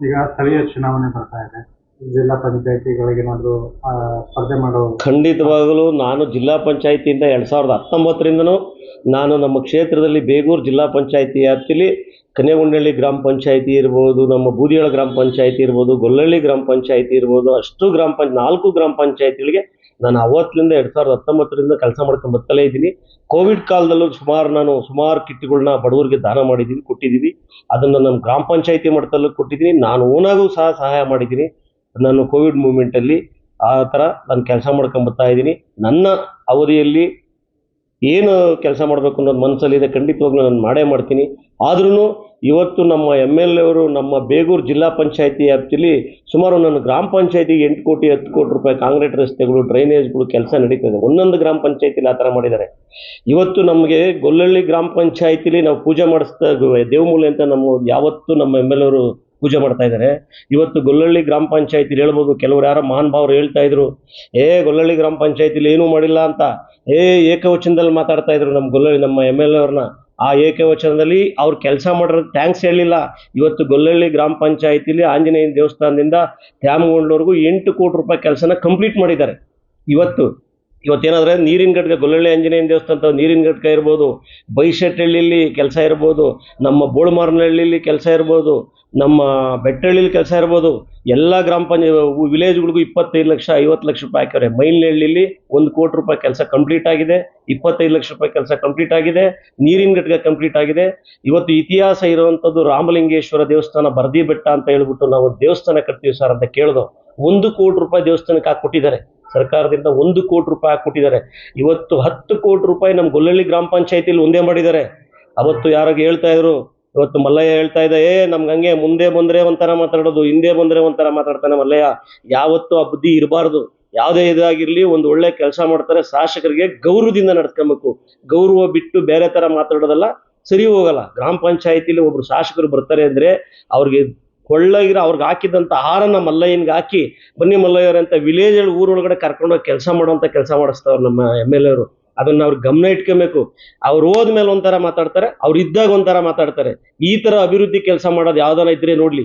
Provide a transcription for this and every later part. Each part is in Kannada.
ಈಗ ಸ್ಥಳೀಯ ಚುನಾವಣೆ ಬರ್ತಾ ಇದೆ. ಜಿಲ್ಲಾ ಪಂಚಾಯತಿಗಳಿಗೇನಾದರೂ ಸ್ಪರ್ಧೆ ಮಾಡೋ ಖಂಡಿತವಾಗಲೂ ನಾನು ಜಿಲ್ಲಾ ಪಂಚಾಯತಿಯಿಂದ 2019ರಿಂದನೂ ನಾನು ನಮ್ಮ ಕ್ಷೇತ್ರದಲ್ಲಿ ಬೇಗೂರು ಜಿಲ್ಲಾ ಪಂಚಾಯತಿ ವ್ಯಾಪ್ತಿಲಿ ಕನ್ಯಗೊಂಡಳ್ಳಿ ಗ್ರಾಮ ಪಂಚಾಯತಿ ಇರ್ಬೋದು, ನಮ್ಮ ಬೂದಿಯಾಳ ಗ್ರಾಮ ಪಂಚಾಯತಿ ಇರ್ಬೋದು, ಗೊಲ್ಲಹಳ್ಳಿ ಗ್ರಾಮ ಪಂಚಾಯತಿ ಇರ್ಬೋದು, ಅಷ್ಟು 4 ಗ್ರಾಮ ಪಂಚಾಯತಿಗಳಿಗೆ ನಾನು ಅವತ್ತಿನಿಂದ 2019ರಿಂದ ಕೆಲಸ ಮಾಡ್ಕೊಂಡು ಬರ್ತಲೇ ಇದ್ದೀನಿ. ಕೋವಿಡ್ ಕಾಲದಲ್ಲೂ ಸುಮಾರು ಕಿಟ್ಗಳನ್ನ ಬಡವರಿಗೆ ದಾನ ಮಾಡಿದ್ದೀವಿ, ಕೊಟ್ಟಿದ್ದೀವಿ. ಅದನ್ನು ನಮ್ಮ ಗ್ರಾಮ ಪಂಚಾಯತಿ ಮಟ್ಟದಲ್ಲೂ ಕೊಟ್ಟಿದ್ದೀನಿ. ನಾನು ಓನಾಗೂ ಸಹಾಯ ಮಾಡಿದ್ದೀನಿ. ನಾನು ಕೋವಿಡ್ ಮೂಮೆಂಟಲ್ಲಿ ಆ ಥರ ನಾನು ಕೆಲಸ ಮಾಡ್ಕೊಂಡು ಬರ್ತಾ ಇದ್ದೀನಿ. ನನ್ನ ಅವಧಿಯಲ್ಲಿ ಏನು ಕೆಲಸ ಮಾಡಬೇಕು ಅನ್ನೋದು ಮನಸ್ಸಲ್ಲಿದೆ, ಖಂಡಿತವಾಗ್ಲೂ ನಾನು ಮಾಡೇ ಮಾಡ್ತೀನಿ. ಆದ್ರೂ ಇವತ್ತು ನಮ್ಮ MLA ಅವರು ನಮ್ಮ ಬೇಗೂರು ಜಿಲ್ಲಾ ಪಂಚಾಯತಿ ವ್ಯಾಪ್ತಿಲಿ ಸುಮಾರು ನನ್ನ ಗ್ರಾಮ ಪಂಚಾಯತಿಗೆ 8 ಕೋಟಿ 10 ಕೋಟಿ ರೂಪಾಯಿ ಕಾಂಕ್ರೀಟ್ ರಸ್ತೆಗಳು, ಡ್ರೈನೇಜ್ಗಳು ಕೆಲಸ ನಡೀತದೆ. ಒಂದೊಂದು ಗ್ರಾಮ ಪಂಚಾಯತಿಲಿ ಆ ಥರ ಮಾಡಿದ್ದಾರೆ. ಇವತ್ತು ನಮಗೆ ಗೊಲ್ಲಹಳ್ಳಿ ಗ್ರಾಮ ಪಂಚಾಯತಿಲಿ ನಾವು ಪೂಜೆ ಮಾಡಿಸ್ತಾ ದೇವಮೂಲೆ ಅಂತ ಯಾವತ್ತು ನಮ್ಮ MLA ಅವರು ಪೂಜೆ ಮಾಡ್ತಾ ಇದ್ದಾರೆ. ಇವತ್ತು ಗೊಲ್ಲಹಳ್ಳಿ ಗ್ರಾಮ ಪಂಚಾಯತಿಲಿ ಹೇಳ್ಬೋದು, ಕೆಲವರು ಯಾರೋ ಮಹಾನುಭಾವರು ಹೇಳ್ತಾ ಇದ್ರು, ಗೊಲ್ಲಹಳ್ಳಿ ಗ್ರಾಮ ಪಂಚಾಯತಿಲಿ ಏನೂ ಮಾಡಿಲ್ಲ ಅಂತ ಏಕವಚನದಲ್ಲಿ ಮಾತಾಡ್ತಾ ಇದ್ರು ನಮ್ಮ MLA ಅವ್ರನ್ನ. ಆ ಏಕವಚನದಲ್ಲಿ ಅವ್ರು ಕೆಲಸ ಮಾಡಿರೋದು ಥ್ಯಾಂಕ್ಸ್ ಹೇಳಿಲ್ಲ. ಇವತ್ತು ಗೊಲ್ಲಹಳ್ಳಿ ಗ್ರಾಮ ಪಂಚಾಯತಿಲಿ ಆಂಜನೇಯ ದೇವಸ್ಥಾನದಿಂದ ತ್ಯಾಮಗೊಂಡ್ವರೆಗೂ 8 ಕೋಟಿ ರೂಪಾಯಿ ಕೆಲಸನ ಕಂಪ್ಲೀಟ್ ಮಾಡಿದ್ದಾರೆ. ಇವತ್ತೇನಾದ್ರೆ ನೀರಿನ ಘಟಕ, ಗೊಲ್ಲಹಳ್ಳಿ ಆಂಜನೇಯ ದೇವಸ್ಥಾನ ನೀರಿನ ಘಟಕ ಇರ್ಬೋದು, ಬೈಶೆಟ್ಟಹಳ್ಳಿಲಿ ಕೆಲಸ ಇರ್ಬೋದು, ನಮ್ಮ ಬೋಳ್ಮಾರನಹಳ್ಳಿಲಿ ಕೆಲಸ ಇರ್ಬೋದು, ನಮ್ಮ ಬೆಟ್ಟಹಳ್ಳಿಲಿ ಕೆಲಸ ಇರ್ಬೋದು, ಎಲ್ಲ ಗ್ರಾಮ ವಿಲೇಜ್ಗಳಿಗೂ 25 ಲಕ್ಷ 50 ಲಕ್ಷ ರೂಪಾಯಿ ಹಾಕ್ಯಾರೆ. ಮೈಲ್ನಹಳ್ಳಿಲಿ 1 ಕೋಟಿ ರೂಪಾಯಿ ಕೆಲಸ ಕಂಪ್ಲೀಟ್ ಆಗಿದೆ, 25 ಲಕ್ಷ ರೂಪಾಯಿ ಕೆಲಸ ಕಂಪ್ಲೀಟ್ ಆಗಿದೆ, ನೀರಿನ ಘಟಕ ಕಂಪ್ಲೀಟ್ ಆಗಿದೆ. ಇವತ್ತು ಇತಿಹಾಸ ಇರುವಂಥದ್ದು ರಾಮಲಿಂಗೇಶ್ವರ ದೇವಸ್ಥಾನ ಬರ್ದಿ ಬೆಟ್ಟ ಅಂತ ಹೇಳ್ಬಿಟ್ಟು ನಾವು ದೇವಸ್ಥಾನ ಕಟ್ತೀವಿ ಸರ್ ಅಂತ ಕೇಳಿದ್ರು. 1 ಕೋಟಿ ರೂಪಾಯಿ ದೇವಸ್ಥಾನಕ್ಕೆ ಹಾಕ್ಕೊಟ್ಟಿದ್ದಾರೆ. ಸರ್ಕಾರದಿಂದ 1 ಕೋಟಿ ರೂಪಾಯಿ ಹಾಕ್ಕೊಟ್ಟಿದ್ದಾರೆ. ಇವತ್ತು 10 ಕೋಟಿ ರೂಪಾಯಿ ನಮ್ಮ ಗೊಲ್ಲಹಳ್ಳಿ ಗ್ರಾಮ ಪಂಚಾಯತಿಲಿ ಒಂದೇ ಮಾಡಿದ್ದಾರೆ. ಅವತ್ತು ಯಾರಾಗ ಹೇಳ್ತಾ ಇದ್ರು, ಇವತ್ತು ಮಲ್ಲಯ್ಯ ಹೇಳ್ತಾ ಇದ್ದ, ನಮ್ಗೆ ಹಂಗೆ ಮುಂದೆ ಬಂದ್ರೆ ಒಂಥರ ಮಾತಾಡೋದು, ಹಿಂದೆ ಬಂದ್ರೆ ಒಂಥರ ಮಾತಾಡ್ತಾನೆ ಮಲ್ಲಯ್ಯ. ಯಾವತ್ತು ಆ ಬುದ್ಧಿ ಇರಬಾರ್ದು. ಯಾವುದೇ ಇದಾಗಿರ್ಲಿ, ಒಂದು ಒಳ್ಳೆ ಕೆಲಸ ಮಾಡ್ತಾರೆ, ಶಾಸಕರಿಗೆ ಗೌರವದಿಂದ ನಡ್ಸ್ಕೊಬೇಕು. ಗೌರವ ಬಿಟ್ಟು ಬೇರೆ ತರ ಮಾತಾಡೋದಲ್ಲ, ಸರಿ ಹೋಗಲ್ಲ. ಗ್ರಾಮ ಪಂಚಾಯತಿಲಿ ಒಬ್ರು ಶಾಸಕರು ಬರ್ತಾರೆ ಅಂದ್ರೆ ಅವ್ರಿಗೆ ಕೊಳ್ಳಗಿರೋ ಅವ್ರಿಗೆ ಹಾಕಿದಂಥ ಆಹಾರನ ಮಲ್ಲಯ್ಯನ್ಗೆ ಹಾಕಿ, ಬನ್ನಿ ಮಲ್ಲಯ್ಯವ್ರೆ ಅಂತ ವಿಲೇಜ್ ಊರೊಳಗಡೆ ಕರ್ಕೊಂಡೋಗಿ ಕೆಲಸ ಮಾಡುವಂಥ ಕೆಲಸ ಮಾಡಿಸ್ತವ್ರು ನಮ್ಮ MLA ಅವರು. ಅದನ್ನ ಅವ್ರು ಗಮನ ಇಟ್ಕೊಬೇಕು. ಅವ್ರು ಹೋದ್ಮೇಲೆ ಒಂಥರ ಮಾತಾಡ್ತಾರೆ, ಅವ್ರು ಇದ್ದಾಗ ಒಂಥರ ಮಾತಾಡ್ತಾರೆ. ಈ ತರ ಅಭಿವೃದ್ಧಿ ಕೆಲಸ ಮಾಡೋದು ಯಾವ್ದಾನ ಇದ್ರೆ ನೋಡ್ಲಿ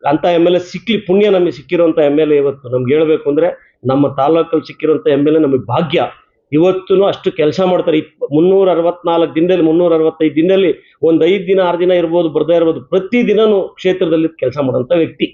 ಅಂತ MLA ಸಿಕ್ಲಿ. ಪುಣ್ಯ ನಮಗೆ ಸಿಕ್ಕಿರುವಂಥ MLA ಇವತ್ತು ನಮ್ಗೆ ಹೇಳ್ಬೇಕು ಅಂದ್ರೆ ನಮ್ಮ ತಾಲೂಕಲ್ಲಿ ಸಿಕ್ಕಿರುವಂಥ MLA ನಮಗೆ ಭಾಗ್ಯ. ಇವತ್ತು ಅಷ್ಟು ಕೆಲಸ ಮಾಡ್ತಾರೆ. 364 ದಿನದಲ್ಲಿ 365 ದಿನದಲ್ಲಿ ಒಂದು 5 ದಿನ 6 ದಿನ ಇರ್ಬೋದು, ಬರ್ದೇ ಇರ್ಬೋದು, ಪ್ರತಿ ದಿನನೂ ಕ್ಷೇತ್ರದಲ್ಲಿ ಕೆಲಸ ಮಾಡುವಂಥ ವ್ಯಕ್ತಿ.